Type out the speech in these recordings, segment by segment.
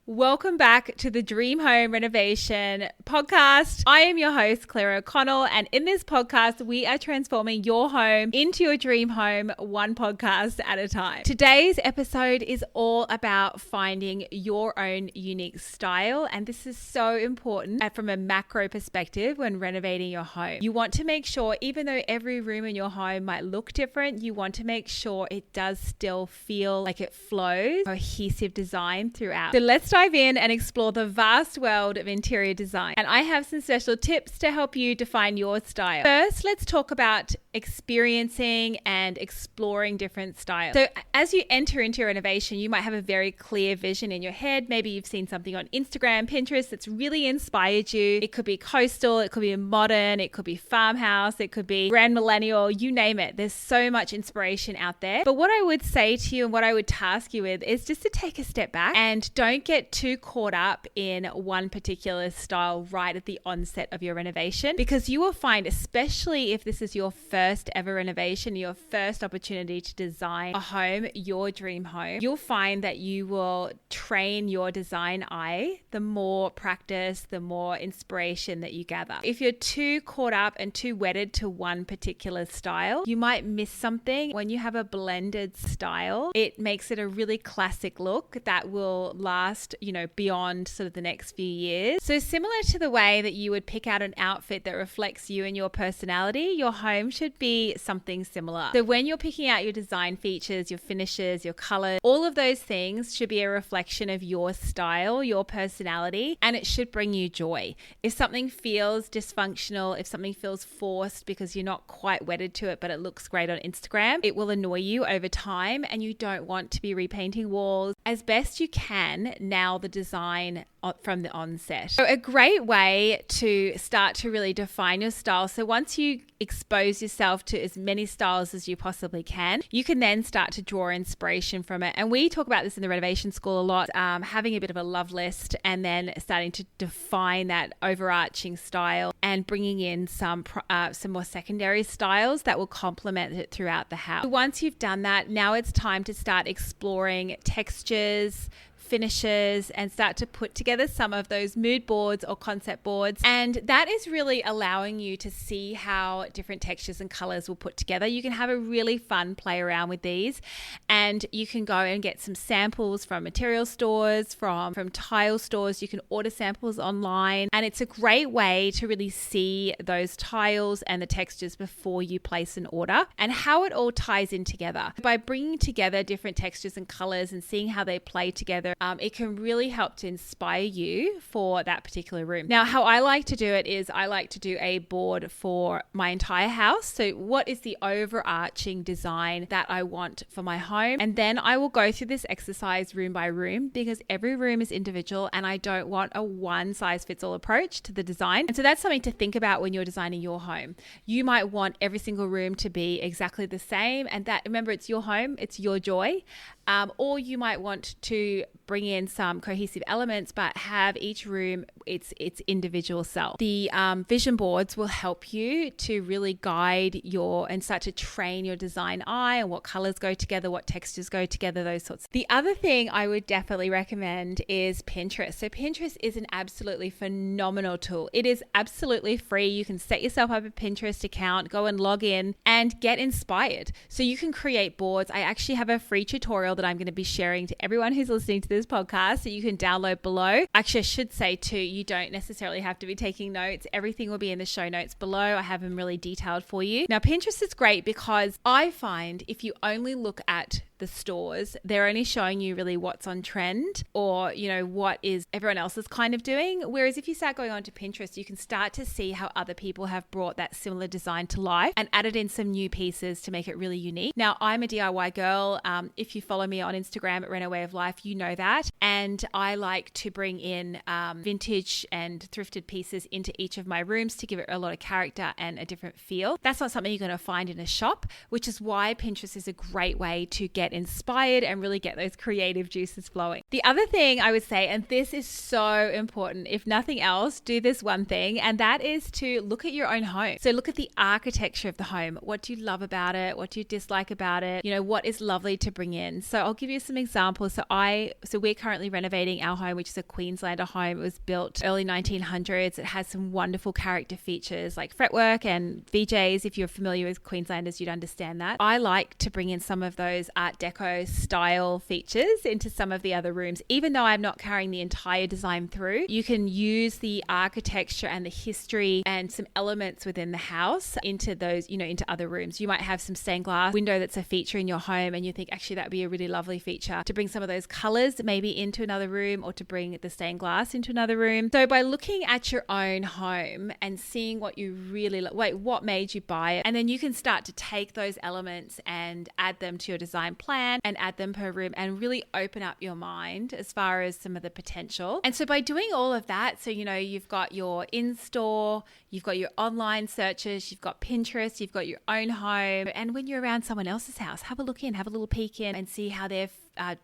Welcome back to the Dream Home Renovation Podcast. I am your host, Claire O'Connell, and in this podcast, we are transforming your home into your dream home, one podcast at a time. Today's episode is all about finding your own unique style, and this is so important from a macro perspective when renovating your home. You want to make sure, even though every room in your home might look different, you want to make sure it does still feel like it flows, cohesive design throughout. So let's dive in and explore the vast world of interior design. And I have some special tips to help you define your style. First, let's talk about experiencing and exploring different styles. So as you enter into your renovation, you might have a very clear vision in your head. Maybe you've seen something on Instagram, Pinterest that's really inspired you. It could be coastal, it could be modern, it could be farmhouse, it could be grand millennial, you name it. There's so much inspiration out there. But what I would say to you and what I would task you with is just to take a step back and don't get too caught up in one particular style right at the onset of your renovation, because you will find, especially if this is your first ever renovation, your first opportunity to design a home, your dream home, you'll find that you will train your design eye the more practice, the more inspiration that you gather. If you're too caught up and too wedded to one particular style, you might miss something. When you have a blended style, it makes it a really classic look that will last, beyond sort of the next few years. So similar to the way that you would pick out an outfit that reflects you and your personality, your home should be something similar. So when you're picking out your design features, your finishes, your colors, all of those things should be a reflection of your style, your personality, and it should bring you joy. If something feels dysfunctional, if something feels forced because you're not quite wedded to it, but it looks great on Instagram, it will annoy you over time, and you don't want to be repainting walls. As best you can, nail the design from the onset. So a great way to start to really define your style. So once you expose yourself to as many styles as you possibly can, you can then start to draw inspiration from it. And we talk about this in the renovation school a lot, having a bit of a love list and then starting to define that overarching style and bringing in some more secondary styles that will complement it throughout the house. So once you've done that, now it's time to start exploring textures, finishes, and start to put together some of those mood boards or concept boards. And that is really allowing you to see how different textures and colors will put together. You can have a really fun play around with these, and you can go and get some samples from material stores, from tile stores. You can order samples online, and it's a great way to really see those tiles and the textures before you place an order and how it all ties in together. By bringing together different textures and colors and seeing how they play together, it can really help to inspire you for that particular room. Now, how I like to do it is I like to do a board for my entire house. So what is the overarching design that I want for my home? And then I will go through this exercise room by room, because every room is individual and I don't want a one size fits all approach to the design. And so that's something to think about when you're designing your home. You might want every single room to be exactly the same, and that, remember, it's your home, it's your joy. Or you might want to bring in some cohesive elements, but have each room its individual self. The vision boards will help you to really guide and start to train your design eye and what colors go together, what textures go together, those sorts. The other thing I would definitely recommend is Pinterest. So Pinterest is an absolutely phenomenal tool. It is absolutely free. You can set yourself up a Pinterest account, go and log in and get inspired. So you can create boards. I actually have a free tutorial that I'm going to be sharing to everyone who's listening to this podcast that you can download below. Actually, I should say too, you don't necessarily have to be taking notes. Everything will be in the show notes below. I have them really detailed for you. Now, Pinterest is great because I find if you only look at the stores, they're only showing you really what's on trend or, what is everyone else is kind of doing. Whereas if you start going on to Pinterest, you can start to see how other people have brought that similar design to life and added in some new pieces to make it really unique. Now, I'm a DIY girl. If you follow me on Instagram at Reno Way of Life, you know that. And I like to bring in vintage and thrifted pieces into each of my rooms to give it a lot of character and a different feel. That's not something you're going to find in a shop, which is why Pinterest is a great way to get inspired and really get those creative juices flowing. The other thing I would say, and this is so important, if nothing else, do this one thing, and that is to look at your own home. So look at the architecture of the home. What do you love about it? What do you dislike about it? What is lovely to bring in? So I'll give you some examples. So So we're currently renovating our home, which is a Queenslander home. It was built early 1900s. It has some wonderful character features like fretwork and VJs. If you're familiar with Queenslanders, you'd understand that. I like to bring in some of those Art Deco style features into some of the other rooms, even though I'm not carrying the entire design through. You can use the architecture and the history and some elements within the house into those, into other rooms. You might have some stained glass window that's a feature in your home, and you think actually that would be a really lovely feature to bring some of those colors maybe into another room, or to bring the stained glass into another room. So by looking at your own home and seeing what you really what made you buy it, and then you can start to take those elements and add them to your design plan and add them per room and really open up your mind as far as some of the potential. And so by doing all of that, so you've got your in-store, you've got your online searches, you've got Pinterest, you've got your own home, and when you're around someone else's house, have a look in, have a little peek in and see how they've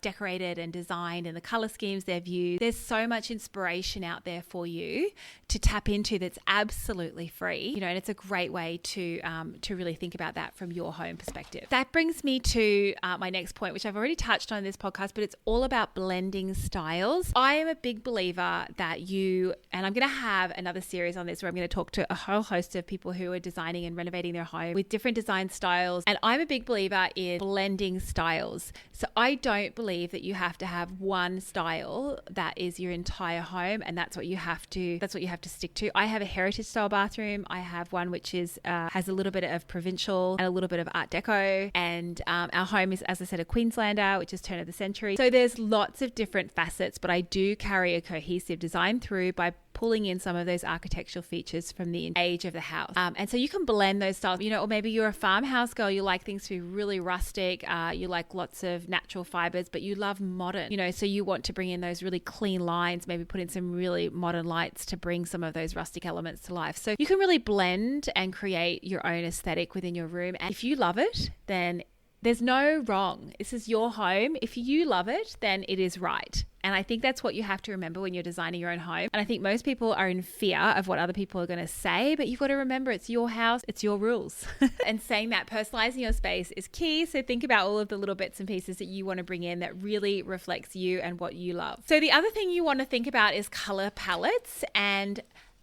decorated and designed and the color schemes they've used. There's so much inspiration out there for you to tap into that's absolutely free, and it's a great way to really think about that from your home perspective. That brings me to my next point, which I've already touched on in this podcast, but it's all about blending styles. I am a big believer that and I'm going to have another series on this where I'm going to talk to a whole host of people who are designing and renovating their home with different design styles. And I'm a big believer in blending styles. So I don't believe that you have to have one style that is your entire home, and that's what you have to stick to. I have a heritage style bathroom. I have one which is has a little bit of provincial and a little bit of Art Deco, and our home is, as I said, a Queenslander, which is turn of the century. So there's lots of different facets, but I do carry a cohesive design through by pulling in some of those architectural features from the age of the house. And so you can blend those styles, or maybe you're a farmhouse girl, you like things to be really rustic, you like lots of natural fibers, but you love modern, so you want to bring in those really clean lines, maybe put in some really modern lights to bring some of those rustic elements to life. So you can really blend and create your own aesthetic within your room. And if you love it, then there's no wrong. This is your home. If you love it, then it is right. And I think that's what you have to remember when you're designing your own home. And I think most people are in fear of what other people are going to say, but you've got to remember it's your house, it's your rules. And saying that, personalizing your space is key. So think about all of the little bits and pieces that you want to bring in that really reflects you and what you love. So the other thing you want to think about is color palettes, and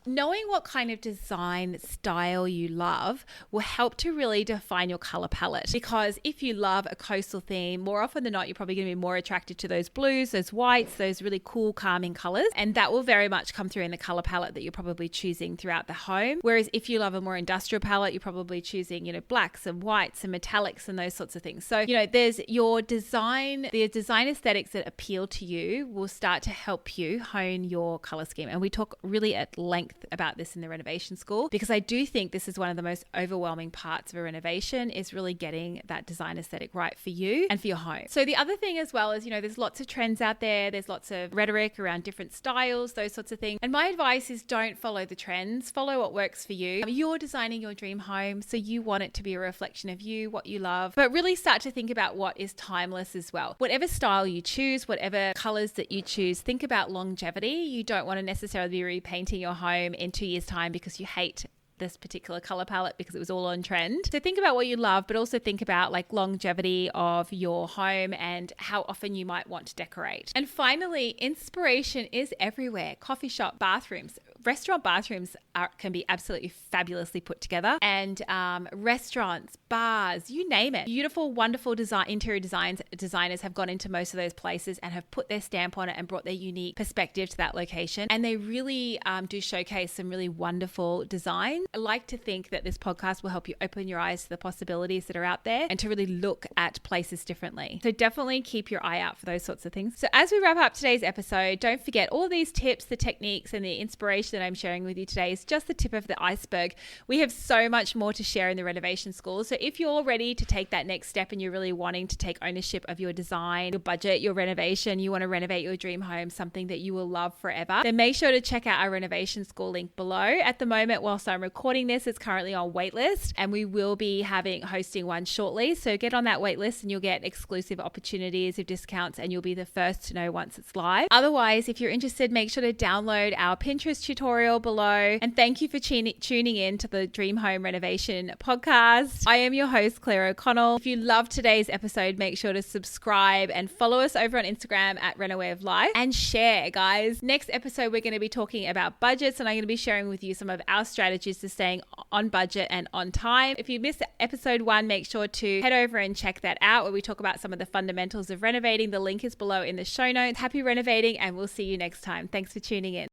knowing what kind of design style you love will help to really define your color palette. Because if you love a coastal theme, more often than not, you're probably going to be more attracted to those blues, those whites, those really cool, calming colors. And that will very much come through in the color palette that you're probably choosing throughout the home. Whereas if you love a more industrial palette, you're probably choosing, blacks and whites and metallics and those sorts of things. So, there's your design, the design aesthetics that appeal to you will start to help you hone your color scheme. And we talk really at length about this in the renovation school, because I do think this is one of the most overwhelming parts of a renovation, is really getting that design aesthetic right for you and for your home. So the other thing as well is, there's lots of trends out there. There's lots of rhetoric around different styles, those sorts of things. And my advice is don't follow the trends, follow what works for you. You're designing your dream home, so you want it to be a reflection of you, what you love, but really start to think about what is timeless as well. Whatever style you choose, whatever colors that you choose, think about longevity. You don't want to necessarily be repainting your home in 2 years' time because you hate this particular color palette because it was all on trend. So think about what you love, but also think about longevity of your home and how often you might want to decorate. And finally, inspiration is everywhere. Coffee shop bathrooms. Restaurant bathrooms can be absolutely fabulously put together, and restaurants, bars, you name it. Beautiful, wonderful interior designers have gone into most of those places and have put their stamp on it and brought their unique perspective to that location. And they really do showcase some really wonderful design. I like to think that this podcast will help you open your eyes to the possibilities that are out there and to really look at places differently. So definitely keep your eye out for those sorts of things. So as we wrap up today's episode, don't forget all these tips, the techniques, and the inspiration that I'm sharing with you today is just the tip of the iceberg. We have so much more to share in the renovation school. So if you're ready to take that next step and you're really wanting to take ownership of your design, your budget, your renovation, you want to renovate your dream home, something that you will love forever, then make sure to check out our renovation school link below. At the moment, whilst I'm recording this, it's currently on waitlist, and we will be hosting one shortly. So get on that waitlist and you'll get exclusive opportunities of discounts, and you'll be the first to know once it's live. Otherwise, if you're interested, make sure to download our Pinterest tutorial tutorial below. And thank you for tuning in to the Dream Home Renovation podcast. I am your host, Claire O'Connell. If you loved today's episode, make sure to subscribe and follow us over on Instagram at Renaway of Life and share, guys. Next episode, we're going to be talking about budgets, and I'm going to be sharing with you some of our strategies to staying on budget and on time. If you missed episode 1, make sure to head over and check that out, where we talk about some of the fundamentals of renovating. The link is below in the show notes. Happy renovating, and we'll see you next time. Thanks for tuning in.